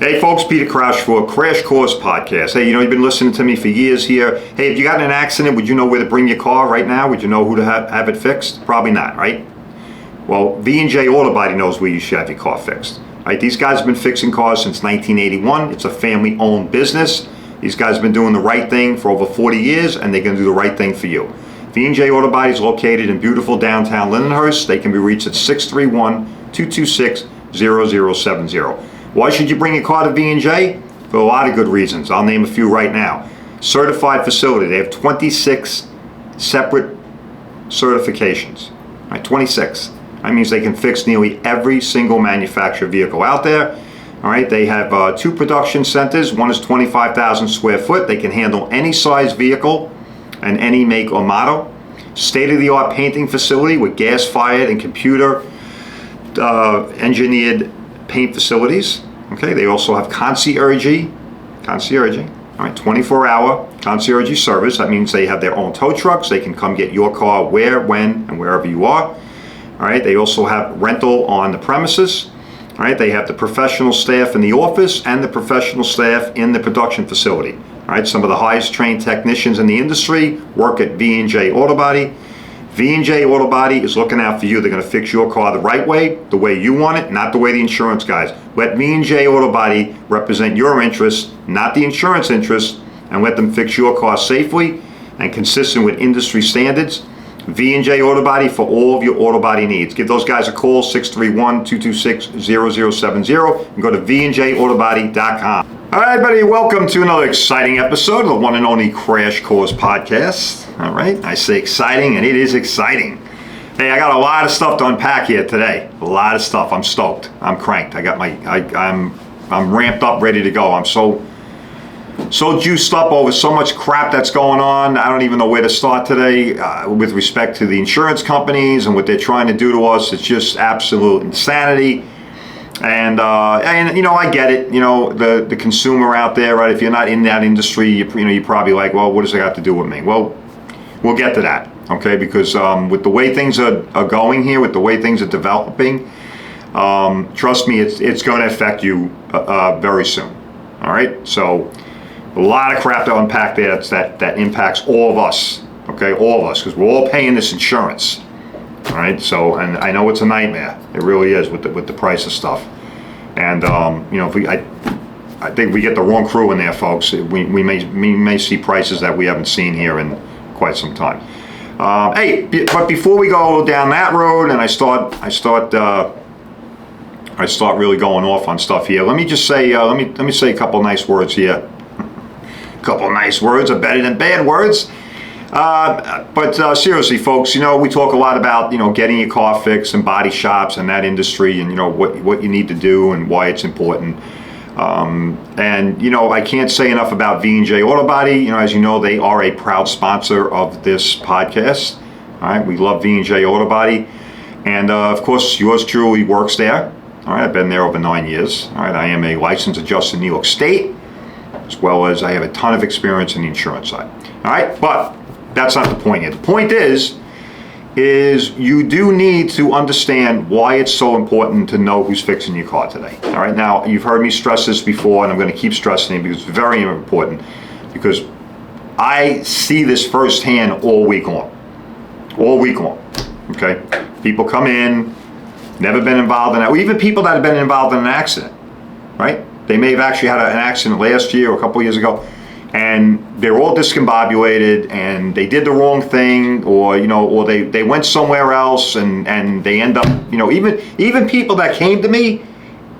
Hey folks, Peter Crouch for Crash Course Podcast. Hey, you've been listening to me for years here. Hey, if you got in an accident, would you know where to bring your car right now? Would you know who to have it fixed? Probably not, right? Well, V&J Auto Body knows where you should have your car fixed. Right? These guys have been fixing cars since 1981. It's a family-owned business. These guys have been doing the right thing for over 40 years, and they're going to do the right thing for you. V&J Auto Body is located in beautiful downtown Lindenhurst. They can be reached at 631-226-0070. Why should you bring your car to V&J? For a lot of good reasons. I'll name a few right now. Certified facility. They have 26 separate certifications. Right, 26. That means they can fix nearly every single manufactured vehicle out there. All right, they have 2 production centers. One is 25,000 square foot. They can handle any size vehicle and any make or model. State-of-the-art painting facility with gas-fired and computer engineered paint facilities. Okay, they also have concierge, all right, 24-hour concierge service. That means they have their own tow trucks. They can come get your car where, when, and wherever you are. All right, they also have rental on the premises. All right, they have the professional staff in the office and the professional staff in the production facility. All right, some of the highest trained technicians in the industry work at V&J Auto Body. V&J Auto Body is looking out for you. They're going to fix your car the right way, the way you want it, not the way the insurance guys. Let V&J Auto Body represent your interests, not the insurance interests, and let them fix your car safely and consistent with industry standards. V&J Auto Body for all of your auto body needs. Give those guys a call, 631-226-0070, and go to VandJAutobody.com. All right, buddy, welcome to another exciting episode of the one and only Crash Course Podcast. All right, I say exciting, and it is exciting. Hey, I got a lot of stuff to unpack here today. A lot of stuff. I'm stoked. I'm cranked. I'm ramped up, ready to go. I'm so juiced up over so much crap that's going on. I don't even know where to start today with respect to the insurance companies and what they're trying to do to us. It's just absolute insanity. And I get it. The consumer out there, right? If you're not in that industry, you're probably like, well, what does it have to do with me? Well, we'll get to that, okay? Because with the way things are going here, with the way things are developing, trust me, it's going to affect you very soon. All right, so a lot of crap to unpack there that impacts all of us, okay? All of us, because we're all paying this insurance. All right, so, and I know it's a nightmare. It really is with the price of stuff. And I think we get the wrong crew in there, folks. We may see prices that we haven't seen here in quite some time. But before we go down that road and I start really going off on stuff here, let me just say let me say a couple nice words here. A couple nice words are better than bad words. But seriously, folks, we talk a lot about, getting your car fixed and body shops and that industry and, what you need to do and why it's important. I can't say enough about V&J Auto Body. As you know, they are a proud sponsor of this podcast. All right, we love V&J Auto Body. And, of course, yours truly works there. All right, I've been there over 9 years. All right, I am a licensed adjuster in New York State, as well as I have a ton of experience in the insurance side. All right, but that's not the point here. The point is you do need to understand why it's so important to know who's fixing your car today. All right, now you've heard me stress this before, and I'm going to keep stressing it because it's very important, because I see this firsthand all week long. Okay, people come in, never been involved in that. Well, even people that have been involved in an accident, right? They may have actually had an accident last year or a couple years ago, and they're all discombobulated, and they did the wrong thing, or they went somewhere else, and they end up, even people that came to me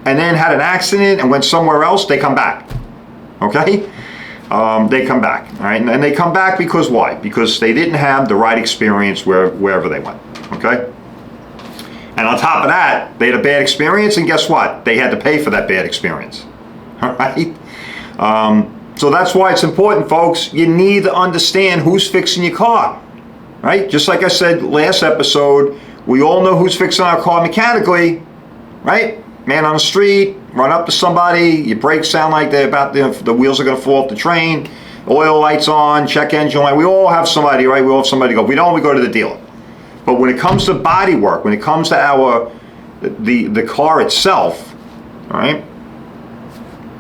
and then had an accident and went somewhere else, they come back. Okay, they come back, all right, and they come back because why? Because they didn't have the right experience wherever they went. Okay, and on top of that, they had a bad experience, and guess what? They had to pay for that bad experience. All right. So that's why it's important, folks. You need to understand who's fixing your car, right? Just like I said last episode, we all know who's fixing our car mechanically, right? Man on the street, run up to somebody, your brakes sound like they're about the wheels are going to fall off the train, oil lights on, check engine light. We all have somebody, right? We all have somebody to go. We don't, we go to the dealer. But when it comes to body work, when it comes to the car itself, all right?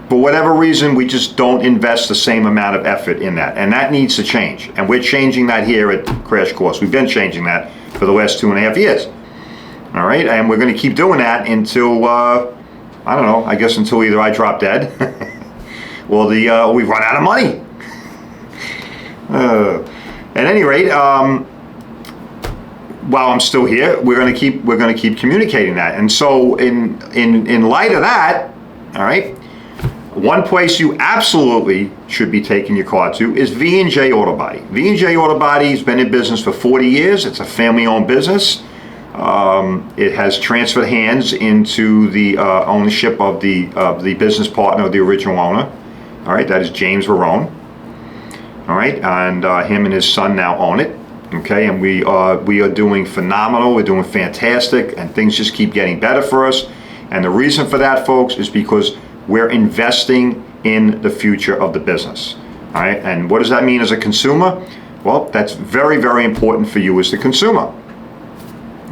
for whatever reason, we just don't invest the same amount of effort in that. And that needs to change. And we're changing that here at Crash Course. We've been changing that for the last 2.5 years. All right, and we're going to keep doing that until, I don't know, I guess until either I drop dead or we run out of money. At any rate, while I'm still here, we're going to keep communicating that. And so in light of that, all right, one place you absolutely should be taking your car to is V&J Auto Body. V&J Auto Body has been in business for 40 years. It's a family-owned business. It has transferred hands into the ownership of the business partner of the original owner. All right, that is James Verone. All right, and him and his son now own it. Okay, and we are doing phenomenal. We're doing fantastic, and things just keep getting better for us. And the reason for that, folks, is because we're investing in the future of the business. All right, and what does that mean as a consumer? Well, that's very, very important for you as the consumer.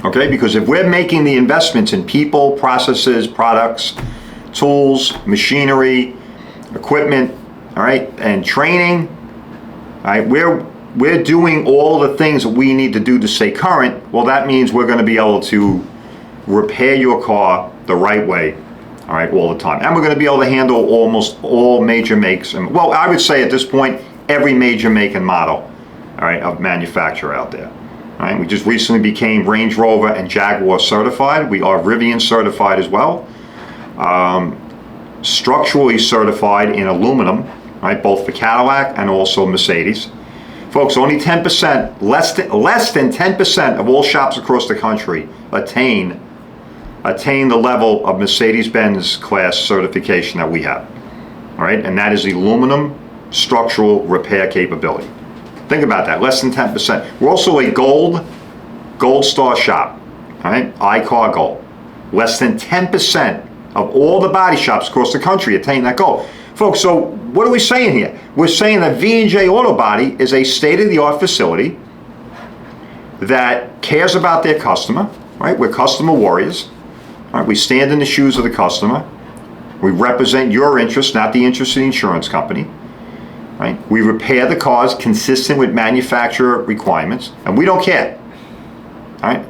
Okay, because if we're making the investments in people, processes, products, tools, machinery, equipment, all right, and training, all right, we're doing all the things that we need to do to stay current. Well, that means we're going to be able to repair your car the right way, all right, all the time. And we're going to be able to handle almost all major makes. And, well, I would say at this point, every major make and model, all right, of manufacturer out there. All right, we just recently became Range Rover and Jaguar certified. We are Rivian certified as well. Structurally certified in aluminum, right, both for Cadillac and also Mercedes. Folks, only 10%, less than 10% of all shops across the country attain the level of Mercedes-Benz class certification that we have. All right, and that is aluminum structural repair capability. Think about that, less than 10%. We're also a gold star shop, all right, iCar Gold. Less than 10% of all the body shops across the country attain that goal. Folks, so what are we saying here? We're saying that V&J Auto Body is a state-of-the-art facility that cares about their customer, right? We're customer warriors, all right? We stand in the shoes of the customer. We represent your interest, not the interest of the insurance company, right? We repair the cars consistent with manufacturer requirements, and we don't care, all right?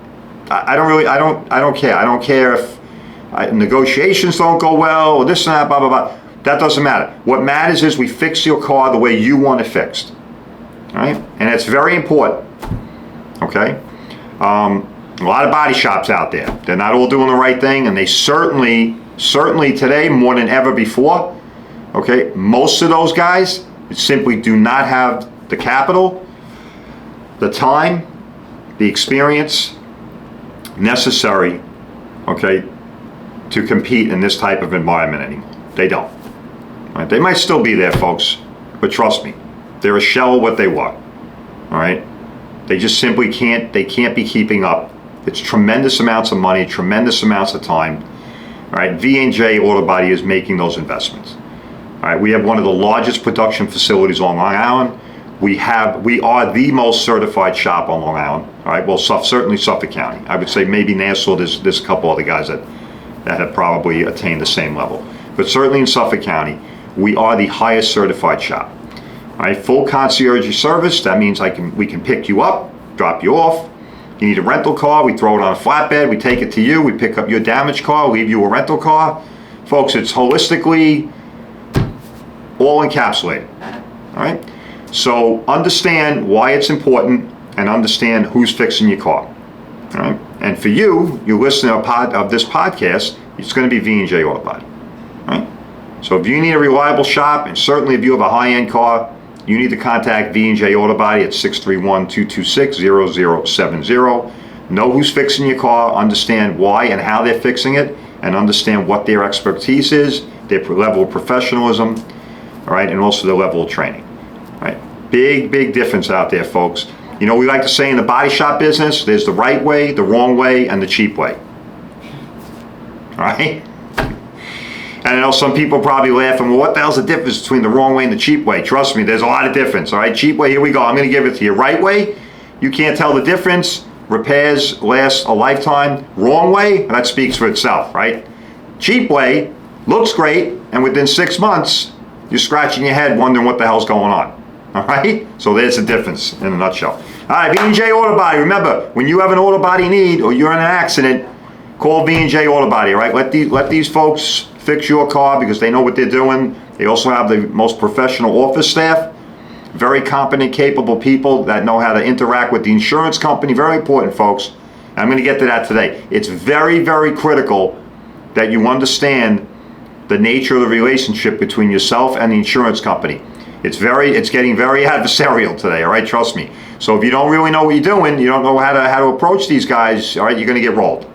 I don't care. I don't care if negotiations don't go well or this and that, blah, blah, blah. That doesn't matter. What matters is we fix your car the way you want it fixed. All right? And it's very important. Okay? A lot of body shops out there. They're not all doing the right thing, and they certainly today, more than ever before, okay, most of those guys simply do not have the capital, the time, the experience necessary, okay, to compete in this type of environment anymore. They don't. Right? They might still be there, folks, but trust me, they're a shell of what they were. All right? They just simply can't be keeping up. It's tremendous amounts of money, tremendous amounts of time. All right? V&J Auto Body is making those investments. All right? We have one of the largest production facilities on Long Island. We are the most certified shop on Long Island. All right? Well, certainly Suffolk County. I would say maybe Nassau. There's a couple other guys that have probably attained the same level. But certainly in Suffolk County, we are the highest certified shop. All right, full concierge service. That means we can pick you up, drop you off. You need a rental car, we throw it on a flatbed, we take it to you, we pick up your damaged car, leave you a rental car. Folks, it's holistically all encapsulated. All right, so understand why it's important and understand who's fixing your car. All right, and for you listening of this podcast, it's going to be V&J Auto Body. All right. So if you need a reliable shop, and certainly if you have a high-end car, you need to contact V&J Auto Body at 631-226-0070. Know who's fixing your car, understand why and how they're fixing it, and understand what their expertise is, their level of professionalism, all right, and also their level of training. All right. Big difference out there, folks. You know, we like to say in the body shop business, there's the right way, the wrong way, and the cheap way. All right? And I know some people probably laughing, well, what the hell's the difference between the wrong way and the cheap way? Trust me, there's a lot of difference, all right? Cheap way, here we go. I'm going to give it to you. Right way, you can't tell the difference. Repairs last a lifetime. Wrong way, that speaks for itself, right? Cheap way, looks great, and within 6 months, you're scratching your head wondering what the hell's going on. All right? So there's the difference in a nutshell. All right, V&J Auto Body. Remember, when you have an auto body need or you're in an accident, call V&J Auto Body, all right? Let these folks fix your car because they know what they're doing. They also have the most professional office staff, very competent, capable people that know how to interact with the insurance company. Very important, folks. I'm going to get to that today. It's very, very critical that you understand the nature of the relationship between yourself and the insurance company. It's getting very adversarial today, all right? Trust me. So if you don't really know what you're doing, you don't know how to approach these guys, all right, you're going to get rolled.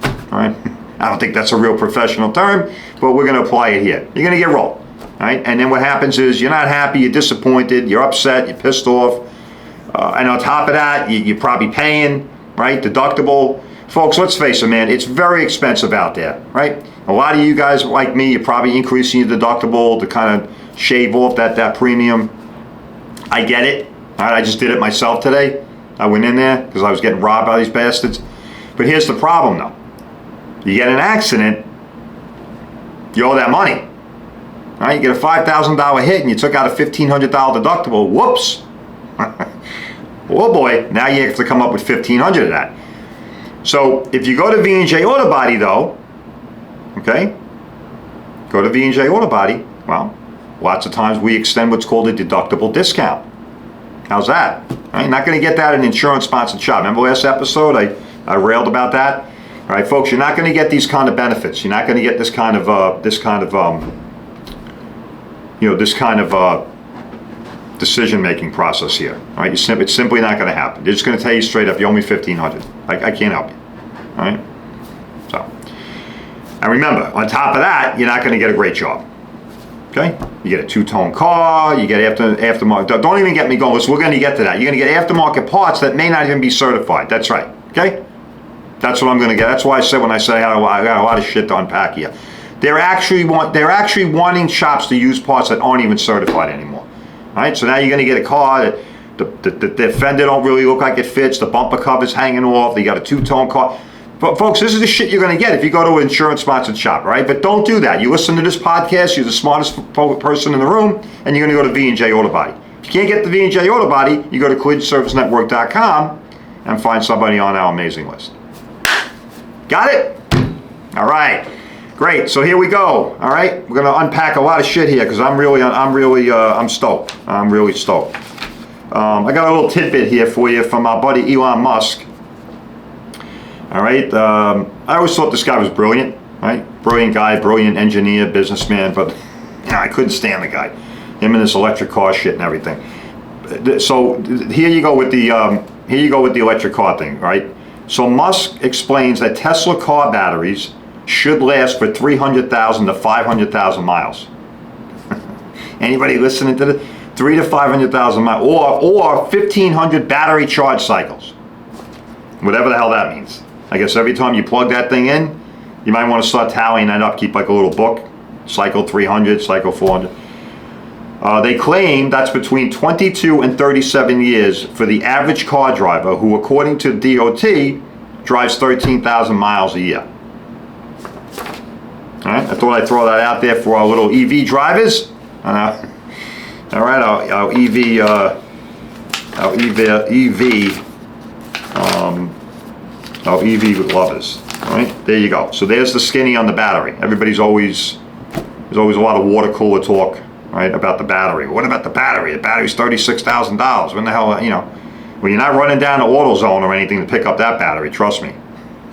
All right? I don't think that's a real professional term, but we're going to apply it here. You're going to get rolled. All right? And then what happens is you're not happy, you're disappointed, you're upset, you're pissed off. And on top of that, you're probably paying, right? Deductible. Folks, let's face it, man, it's very expensive out there, right? A lot of you guys like me, you're probably increasing your deductible to kind of shave off that premium. I get it. All right, I just did it myself today. I went in there because I was getting robbed by these bastards. But here's the problem, though. You get an accident, you owe that money. All right, you get a $5,000 hit and you took out a $1,500 deductible. Whoops. Oh boy, now you have to come up with $1,500 of that. So if you go to V&J Auto Body, though, okay, go to V&J Auto Body, well, lots of times we extend what's called a deductible discount. How's that? Right, not going to get that in an insurance-sponsored shop. Remember last episode I railed about that? All right, folks, you're not going to get these kind of benefits. You're not going to get this kind of decision-making process here. All right, it's simply not going to happen. They're just going to tell you straight up, you owe me $1,500. I can't help you. All right. So, and remember, on top of that, you're not going to get a great job. Okay, you get a two-tone car, you get aftermarket. Don't even get me going. We're going to get to that. You're going to get aftermarket parts that may not even be certified. That's right. Okay, that's what I'm going to get. That's why I said when I said I got a lot of shit to unpack here. They're actually wanting shops to use parts that aren't even certified anymore. All right, so now you're going to get a car that the fender don't really look like it fits. The bumper cover's hanging off. You got a two-tone car. But folks, this is the shit you're going to get if you go to an insurance-sponsored shop, right? But don't do that. You listen to this podcast, you're the smartest person in the room, and you're going to go to V&J Auto Body. If you can't get the V&J Auto Body, you go to collisionservicenetwork.com and find somebody on our amazing list. Got it? All right. Great. So here we go. All right. We're going to unpack a lot of shit here because I'm stoked. I'm really stoked. I got a little tidbit here for you from our buddy Elon Musk. All right, I always thought this guy was brilliant, right? Brilliant guy, brilliant engineer, businessman, but I couldn't stand the guy. Him and this electric car shit and everything. So here you go with the electric car thing, right? So Musk explains that Tesla car batteries should last for 300,000 to 500,000 miles. Anybody listening to this? 300,000 to 500,000 miles, or 1,500 battery charge cycles, whatever the hell that means. I guess every time you plug that thing in, you might want to start tallying that up, keep like a little book, cycle 300, cycle 400. They claim that's between 22 and 37 years for the average car driver who, according to DOT, drives 13,000 miles a year. All right, I thought I'd throw that out there for our little EV drivers. All right, our EV lovers. All right, there you go. So there's the skinny on the battery. There's always a lot of water cooler talk, right, about the battery. What about the battery? The battery's $36,000. When the hell, well, you're not running down to AutoZone or anything to pick up that battery. Trust me.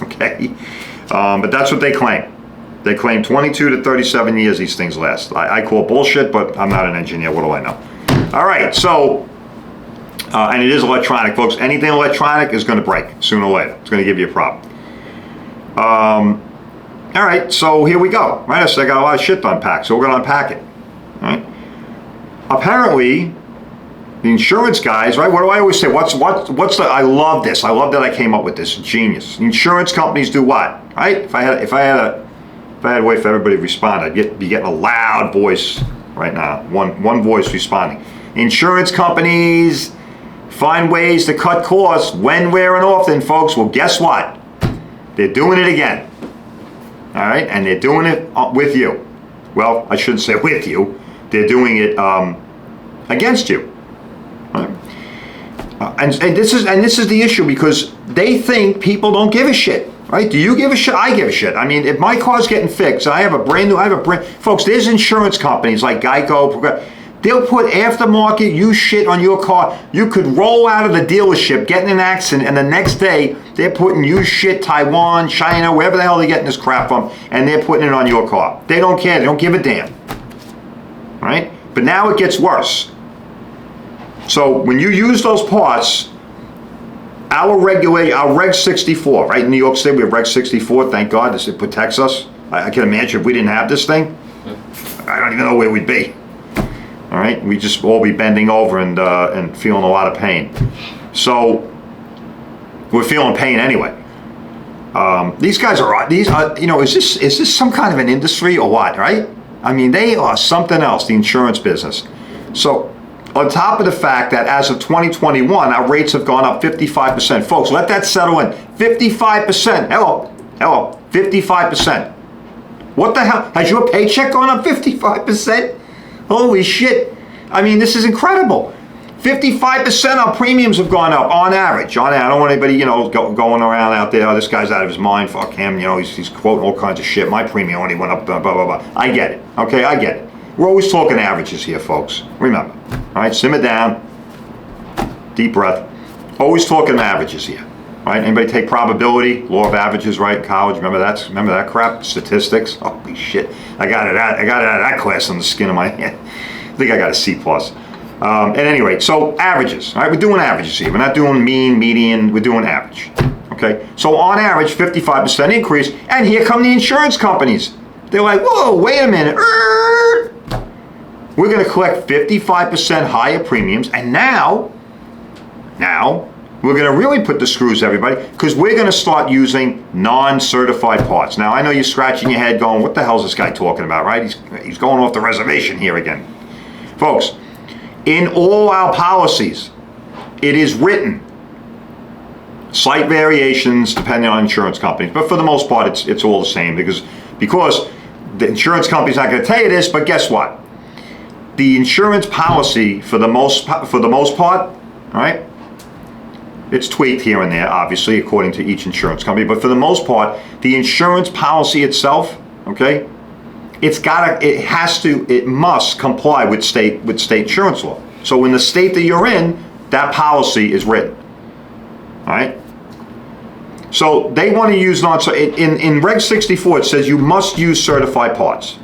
Okay, but that's what they claim. They claim 22 to 37 years these things last. I call bullshit, but I'm not an engineer. What do I know? All right, so. And it is electronic, folks. Anything electronic is going to break sooner or later. It's going to give you a problem. All right, so here we go. Right, I got a lot of shit to unpack, so we're going to unpack it. All right. Apparently, the insurance guys, right? What do I always say? What's the? I love this. I love that I came up with this. Genius. The insurance companies do what? Right? If I had a way for everybody to respond, I'd be getting a loud voice right now. One voice responding. Insurance companies find ways to cut costs when, where, and often, folks. Well, guess what? They're doing it again. All right? And they're doing it with you. Well, I shouldn't say with you. They're doing it against you. Right? And this is the issue, because they think people don't give a shit. Right? Do you give a shit? I give a shit. I mean, if my car's getting fixed, I have a brand new, folks, there's insurance companies like Geico, they'll put aftermarket used shit on your car. You could roll out of the dealership, get in an accident, and the next day, they're putting used shit, Taiwan, China, wherever the hell they're getting this crap from, and they're putting it on your car. They don't care. They don't give a damn. Right? But now it gets worse. So when you use those parts, our Reg 64, right? In New York State, we have Reg 64. Thank God, it protects us. I can imagine if we didn't have this thing, I don't even know where we'd be. All right, we just all be bending over and feeling a lot of pain. So we're feeling pain anyway. These guys are you know, is this some kind of an industry or what? Right? I mean, they are something else. The insurance business. So, on top of the fact that as of 2021, our rates have gone up 55%. Folks, let that settle in. 55%. Hello, 55%. What the hell? Has your paycheck gone up 55%? Holy shit. I mean, this is incredible. 55% our premiums have gone up on average. I don't want anybody, you know, going around out there, oh, this guy's out of his mind, fuck him, you know, he's quoting all kinds of shit. My premium only went up, blah, blah, blah. I get it, okay, I get it. We're always talking averages here, folks. Remember, all right, simmer down, deep breath. Always talking averages here, right? Anybody take probability, law of averages, right? College, remember that crap? Statistics, holy shit. I got it out of that class on the skin of my hand. I think I got a C+. At any rate, so averages, all right? We're doing averages here. We're not doing mean, median, we're doing average, okay? So on average, 55% increase, and here come the insurance companies. They're like, whoa, wait a minute. We're going to collect 55% higher premiums, and now we're going to really put the screws, everybody, because we're going to start using non-certified parts. Now, I know you're scratching your head going, what the hell is this guy talking about, right? He's going off the reservation here again. Folks, in all our policies, it is written, slight variations depending on insurance companies, but for the most part, it's all the same, because the insurance company's not going to tell you this, but guess what? The insurance policy, for the most part, all right, it's tweaked here and there, obviously, according to each insurance company, but for the most part, the insurance policy itself, okay, it must comply with state insurance law. So in the state that you're in, that policy is written, all right? So they want to use in Reg 64, it says you must use certified parts.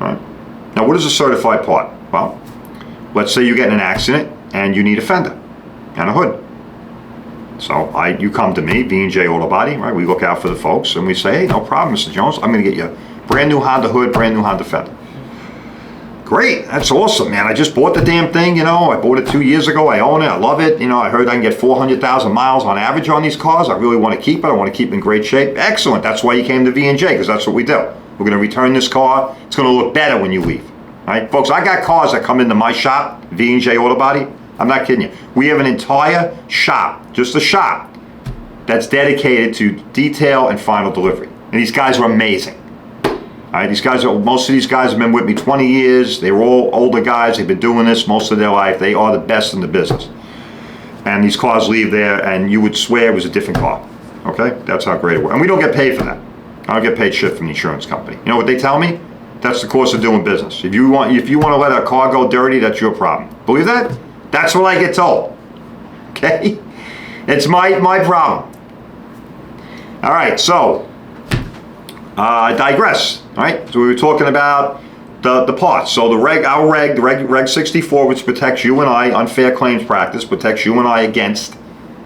All right? Now, what is a certified part? Well, let's say you get in an accident and you need a fender and a hood. So you come to me, V&J Auto Body, right? We look out for the folks and we say, hey, no problem, Mr. Jones. I'm going to get you a brand new Honda hood, brand new Honda fender. Great, that's awesome, man. I just bought the damn thing, you know. I bought it 2 years ago. I own it. I love it. You know, I heard I can get 400,000 miles on average on these cars. I really want to keep it. I want to keep it in great shape. Excellent. That's why you came to V&J, because that's what we do. We're going to return this car. It's going to look better when you leave. All right, folks, I got cars that come into my shop, V&J Auto Body. I'm not kidding you. We have an entire shop, just a shop, that's dedicated to detail and final delivery. And these guys are amazing. All right, most of these guys have been with me 20 years. They were all older guys. They've been doing this most of their life. They are the best in the business. And these cars leave there, and you would swear it was a different car. Okay, that's how great it was. And we don't get paid for that. I don't get paid shit from the insurance company. You know what they tell me? That's the cost of doing business. If you want to let a car go dirty, that's your problem. Believe that? That's what I get told. Okay, it's my problem. All right, so I digress. All right, so we were talking about the parts. So the Reg 64, which protects you and I, unfair claims practice, protects you and I against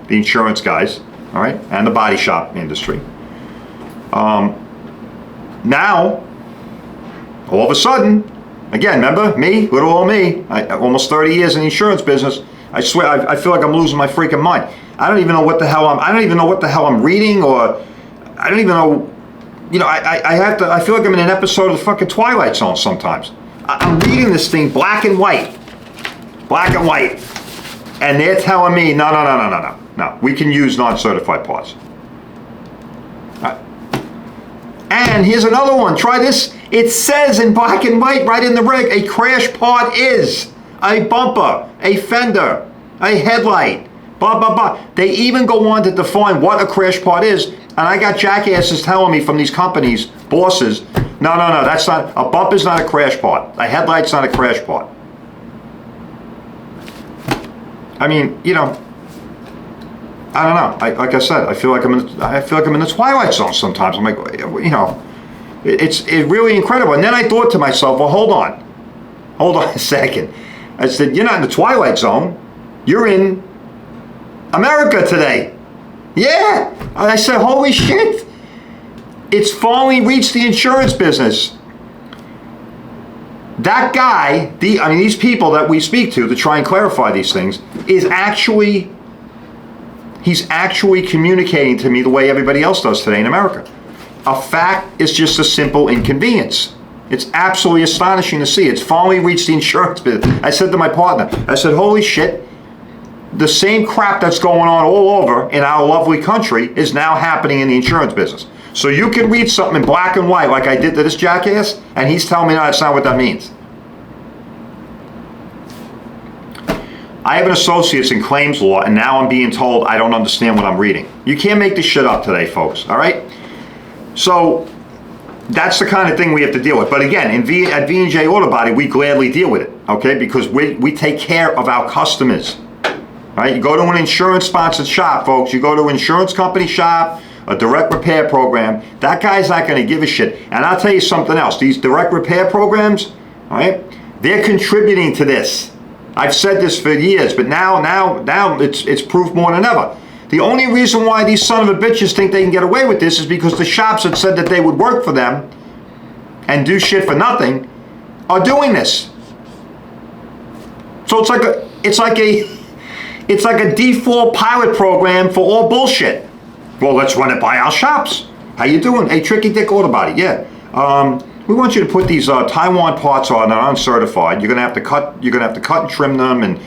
the insurance guys, all right, and the body shop industry. Now, all of a sudden, again, remember me, little old me, almost 30 years in the insurance business. I swear, I feel like I'm losing my freaking mind. I don't even know what the hell I'm reading, or I don't even know. You know, I feel like I'm in an episode of the fucking Twilight Zone sometimes. I'm reading this thing black and white, and they're telling me, no, we can use non-certified parts. And here's another one. Try this. It says in black and white right in the reg, a crash part is a bumper, a fender, a headlight, blah, blah, blah. They even go on to define what a crash part is. And I got jackasses telling me from these companies, bosses, no, that's not, a bumper's not a crash part. A headlight's not a crash part. I mean, you know, I don't know. Like I said, I feel like I'm in the twilight zone sometimes. I'm like, you know, it's really incredible. And then I thought to myself, well, hold on a second. I said, you're not in the twilight zone. You're in America today. Yeah. And I said, holy shit. It's finally reached the insurance business. That guy, these people that we speak to try and clarify these things, he's actually communicating to me the way everybody else does today in America. A fact is just a simple inconvenience. It's absolutely astonishing to see. It's finally reached the insurance business. I said to my partner, I said, holy shit, the same crap that's going on all over in our lovely country is now happening in the insurance business. So you can read something in black and white like I did to this jackass, and he's telling me, no, that's not what that means. I have an associate's in claims law, and now I'm being told I don't understand what I'm reading. You can't make this shit up today, folks, all right? So that's the kind of thing we have to deal with. But again, at V&J Auto Body, we gladly deal with it, okay? Because we take care of our customers, right? You go to an insurance-sponsored shop, folks. You go to an insurance company shop, a direct repair program, that guy's not going to give a shit. And I'll tell you something else. These direct repair programs, all right, they're contributing to this. I've said this for years, but now it's proof more than ever. The only reason why these son of a bitches think they can get away with this is because the shops that said that they would work for them and do shit for nothing are doing this. So it's like a default pilot program for all bullshit. Well, let's run it by our shops. How you doing? Hey, Tricky Dick Auto Body. Yeah. We want you to put these Taiwan parts on that are uncertified. You're gonna have to cut. You're gonna have to cut and trim them and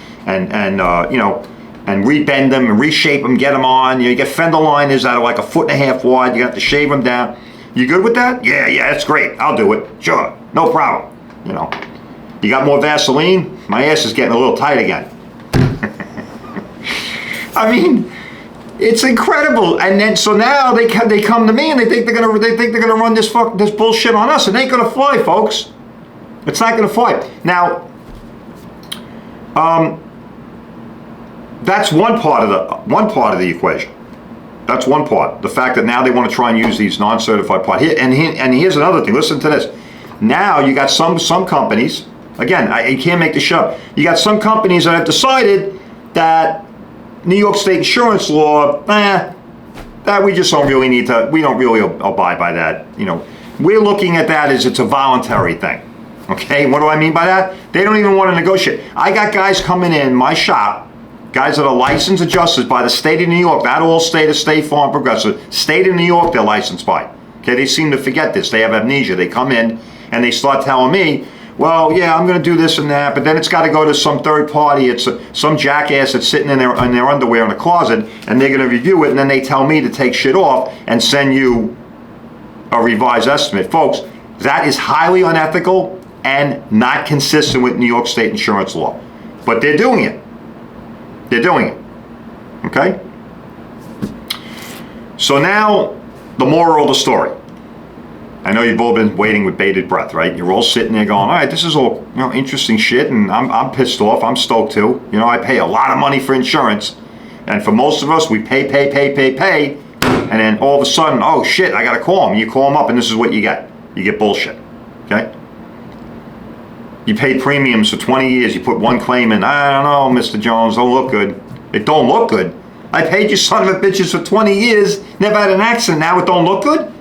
you know, and rebend them and reshape them, get them on. You get fender liners that are like 1.5 feet wide. You have to shave them down. You good with that? Yeah, that's great. I'll do it. Sure, no problem. You know, you got more Vaseline? My ass is getting a little tight again. I mean, it's incredible. And then so now they come to me and they think they're gonna run this bullshit on us. It ain't gonna fly, folks. It's not gonna fly. Now, that's one part of the equation. That's one part. The fact that now they want to try and use these non-certified parts. And here's another thing. Listen to this. Now you got some companies. Again, you can't make this shit up. You got some companies that have decided that New York State insurance law, that we just don't really need to. We don't really abide by that. You know, we're looking at that as it's a voluntary thing. Okay, what do I mean by that? They don't even want to negotiate. I got guys coming in my shop, guys that are licensed adjusters by the state of New York, not all state of State Farm Progressive. State of New York, they're licensed by. Okay, they seem to forget this. They have amnesia. They come in and they start telling me, well, yeah, I'm going to do this and that, but then it's got to go to some third party. It's some jackass that's sitting in their underwear in a closet, and they're going to review it, and then they tell me to take shit off and send you a revised estimate. Folks, that is highly unethical and not consistent with New York State insurance law. But they're doing it. They're doing it. Okay? So now, the moral of the story. I know you've all been waiting with bated breath, right? You're all sitting there going, all right, this is all, you know, interesting shit, and I'm pissed off. I'm stoked too. You know, I pay a lot of money for insurance, and for most of us, we pay, and then all of a sudden, oh shit, I gotta call them. You call them up, and this is what you get. You get bullshit. Okay? You paid premiums for 20 years. You put one claim in. I don't know, Mr. Jones, don't look good. It don't look good. I paid you son of a bitches for 20 years. Never had an accident. Now it don't look good.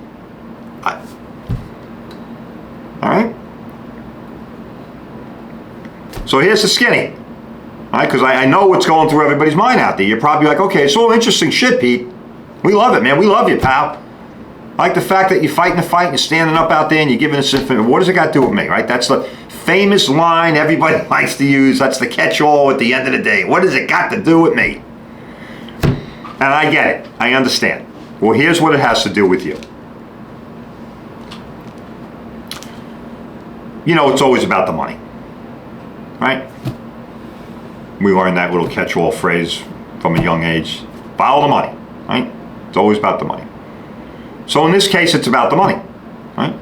All right. So here's the skinny. All right, because I know what's going through everybody's mind out there. You're probably like, okay, it's all interesting shit, Pete. We love it, man. We love you, pal. I like the fact that you're fighting the fight and you're standing up out there and you're giving us information. What does it got to do with me, right? That's the famous line everybody likes to use. That's the catch-all at the end of the day. What does it got to do with me? And I get it. I understand. Well, here's what it has to do with you. you know it's always about the money, right? We learned that little catch-all phrase from a young age. Follow the money, right? It's always about the money. So in this case, it's about the money, right?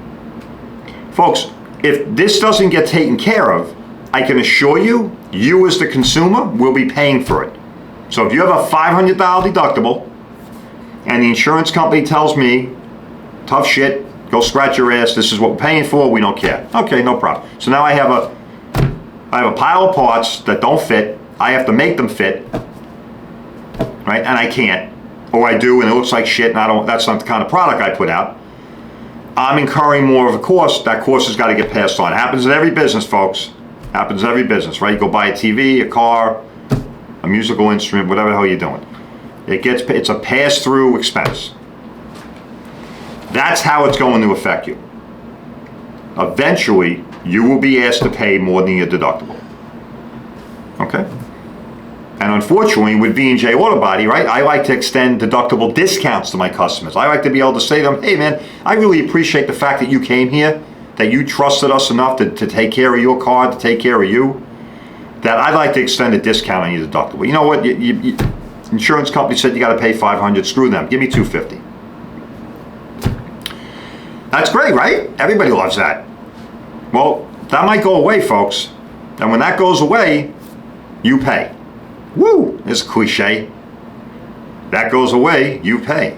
Folks, if this doesn't get taken care of, I can assure you, you as the consumer will be paying for it. So if you have a $500 deductible and the insurance company tells me, tough shit, go scratch your ass, this is what we're paying for, we don't care. Okay, no problem. So now I have a pile of parts that don't fit. I have to make them fit, right? And I can't. Or I do and it looks like shit and I don't, that's not the kind of product I put out. I'm incurring more of a cost. That cost has got to get passed on. It happens in every business, folks. Happens in every business, right? You go buy a TV, a car, a musical instrument, whatever the hell you're doing. It's a pass-through expense. That's how it's going to affect you. Eventually, you will be asked to pay more than your deductible. Okay? And unfortunately, with V&J Auto Body, right, I like to extend deductible discounts to my customers. I like to be able to say to them, hey man, I really appreciate the fact that you came here, that you trusted us enough to take care of your car, to take care of you, that I'd like to extend a discount on your deductible. You know what, insurance company said you got to pay $500, screw them, give me $250. That's great, right? Everybody loves that. Well, that might go away, folks. And when that goes away, you pay. Woo, it's a cliche. That goes away, you pay.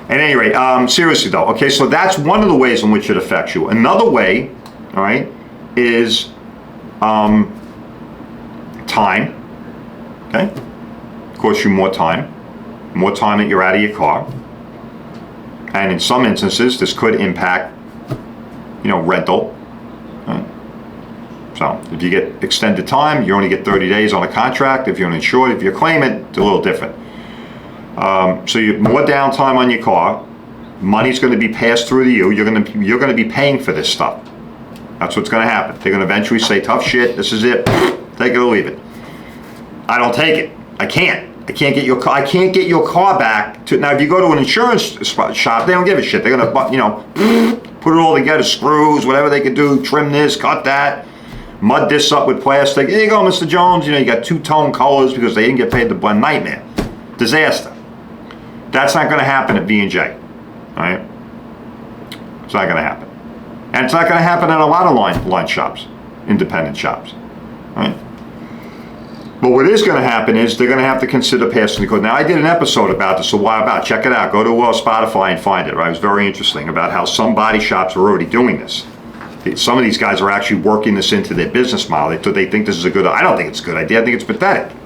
At any rate, seriously though, okay, so that's one of the ways in which it affects you. Another way, all right, is time, okay? Costs you more time that you're out of your car. And in some instances, this could impact, rental. Right? So if you get extended time, you only get 30 days on a contract. If you're uninsured, if you're claimant, it's a little different. So you have more downtime on your car. Money's going to be passed through to you. You're going to be paying for this stuff. That's what's going to happen. They're going to eventually say, tough shit, this is it. Take it or leave it. I don't take it. I can't get your car. I can't get your car back. Now, if you go to an insurance shop, they don't give a shit. They're gonna, put it all together, screws, whatever they can do, trim this, cut that, mud this up with plastic. Here you go, Mr. Jones. You got two-tone colors because they didn't get paid the one. Nightmare, disaster. That's not going to happen at V&J. All right, it's not going to happen, and it's not going to happen at a lot of line shops, independent shops. All right. But what is going to happen is they're going to have to consider passing the code. Now, I did an episode about this a while back. Check it out. Go to Spotify and find it. Right? It was very interesting about how some body shops are already doing this. Some of these guys are actually working this into their business model. They think this is a good. I don't think it's a good idea. I think it's pathetic.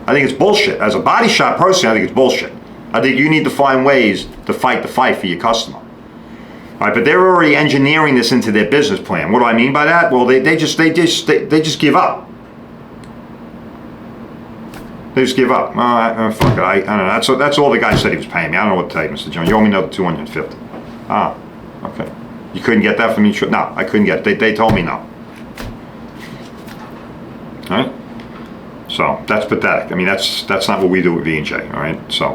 I think it's bullshit. As a body shop person, I think it's bullshit. I think you need to find ways to fight the fight for your customer. All right, but they're already engineering this into their business plan. What do I mean by that? Well, they just give up. They just give up. Fuck it. I don't know. That's all the guy said he was paying me. I don't know what to tell you, Mr. Jones. You owe me another $250. Ah, okay. You couldn't get that from me? No, I couldn't get it. They told me no. All right. So that's pathetic. I mean, that's not what we do at V&J. All right. So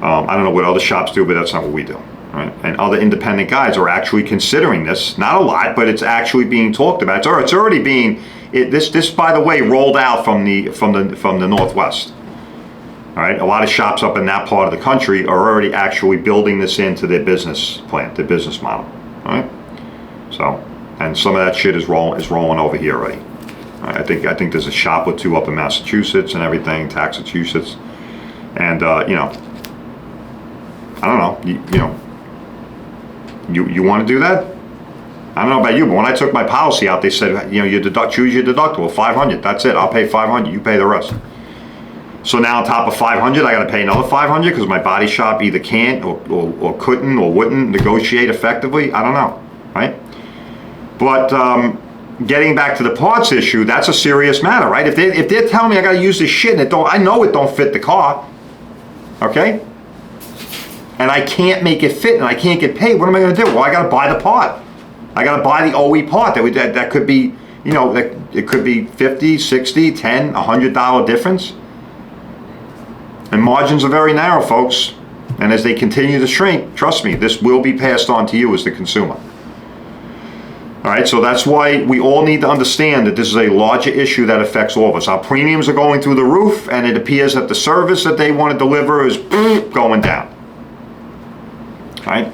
I don't know what other shops do, but that's not what we do. All right. And other independent guys are actually considering this. Not a lot, but it's actually being talked about. It's already being. This, by the way, rolled out from the Northwest. All right, a lot of shops up in that part of the country are already actually building this into their business plan, their business model. All right, so and some of that shit is rolling over here already. All right, I think there's a shop or two up in Massachusetts and everything, Massachusetts, and I don't know, you want to do that? I don't know about you, but when I took my policy out, they said, choose your deductible, $500. That's it. I'll pay $500. You pay the rest. So now on top of $500, I got to pay another $500 because my body shop either can't or couldn't or wouldn't negotiate effectively. I don't know, right? But getting back to the parts issue, that's a serious matter, right? If they're telling me I got to use this shit and I know it don't fit the car, okay? And I can't make it fit and I can't get paid. What am I going to do? Well, I got to buy the part. I got to buy the OE part. That could be, it could be 50, 60, 10, $100 difference. And margins are very narrow, folks. And as they continue to shrink, trust me, this will be passed on to you as the consumer. All right, so that's why we all need to understand that this is a larger issue that affects all of us. Our premiums are going through the roof, and it appears that the service that they want to deliver is going down. All right,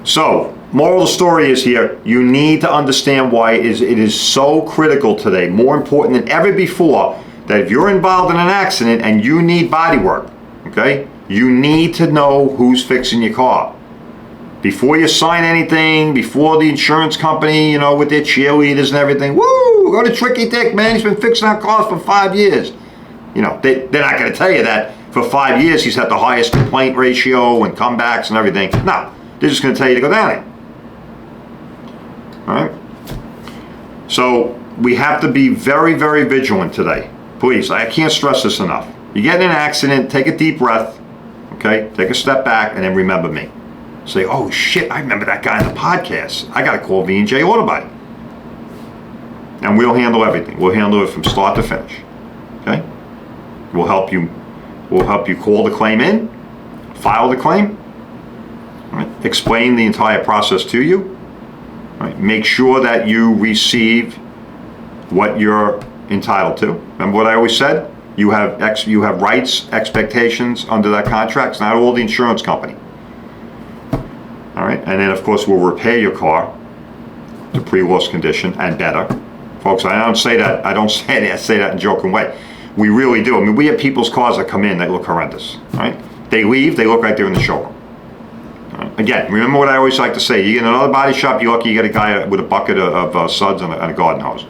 so moral of the story is here, you need to understand why it is so critical today, more important than ever before, that if you're involved in an accident and you need body work, okay, you need to know who's fixing your car. Before you sign anything, before the insurance company, you know, with their cheerleaders and everything, woo, go to Tricky Dick, man, he's been fixing our cars for 5 years. You know, they're not going to tell you that for 5 years he's had the highest complaint ratio and comebacks and everything. No, they're just going to tell you to go down there. All right? So we have to be very, very vigilant today. Please, I can't stress this enough. You get in an accident, take a deep breath, okay? Take a step back and then remember me. Say, oh shit, I remember that guy in the podcast. I got to call V&J Auto Body. And we'll handle everything. We'll handle it from start to finish. Okay? We'll help you call the claim in, file the claim, right? Explain the entire process to you, right? Make sure that you receive what you're entitled to. Remember what I always said? You have rights, expectations under that contract. It's not all the insurance company. All right, and then of course we'll repair your car to pre-loss condition and better, folks. I don't say that. I say that in a joking way. We really do. I mean, we have people's cars that come in that look horrendous. Right? They leave. They look like they're in the showroom. Right? Again, remember what I always like to say. You get another body shop. You're lucky you get a guy with a bucket of suds and a garden hose.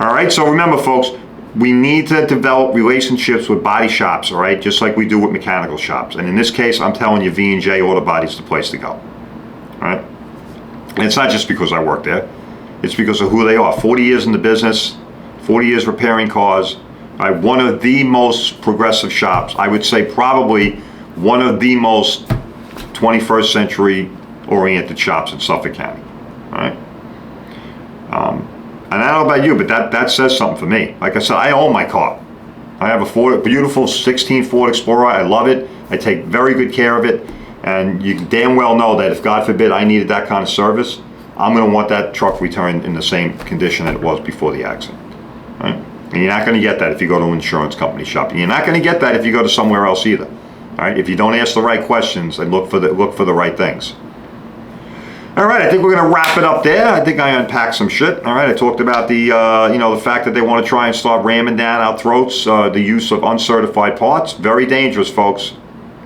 All right. So remember, folks. We need to develop relationships with body shops, all right, just like we do with mechanical shops. And in this case, I'm telling you, V&J Auto Body is the place to go, all right? And it's not just because I work there. It's because of who they are. 40 years in the business, 40 years repairing cars. One of the most progressive shops. I would say probably one of the most 21st century oriented shops in Suffolk County, all right? And I don't know about you, but that says something for me. Like I said, I own my car. I have a beautiful 16 Ford Explorer. I love it. I take very good care of it. And you damn well know that if, God forbid, I needed that kind of service, I'm going to want that truck returned in the same condition that it was before the accident. Right? And you're not going to get that if you go to an insurance company shop. And you're not going to get that if you go to somewhere else either. All right? If you don't ask the right questions and look for the right things. All right, I think we're going to wrap it up there. I think I unpacked some shit. All right, I talked about the the fact that they want to try and start ramming down our throats the use of uncertified parts. Very dangerous, folks.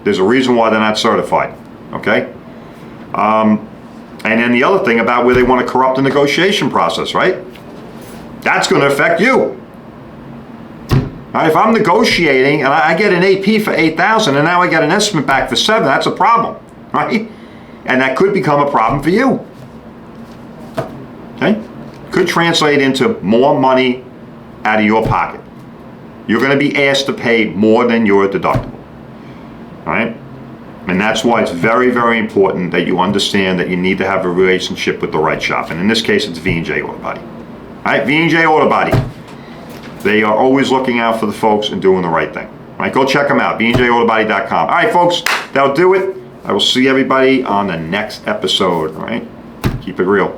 There's a reason why they're not certified. Okay. And then the other thing about where they want to corrupt the negotiation process, right? That's going to affect you. All right, if I'm negotiating and I get an AP for $8,000 and now I get an estimate back for $7,000, that's a problem, right? And that could become a problem for you. Okay? Could translate into more money out of your pocket. You're going to be asked to pay more than your deductible. All right? And that's why it's very, very important that you understand that you need to have a relationship with the right shop. And in this case, it's V&J Auto Body. All right? V&J Auto Body. They are always looking out for the folks and doing the right thing. All right? Go check them out. V&JAutobody.com. All right, folks. That'll do it. I will see everybody on the next episode, all right? Keep it real.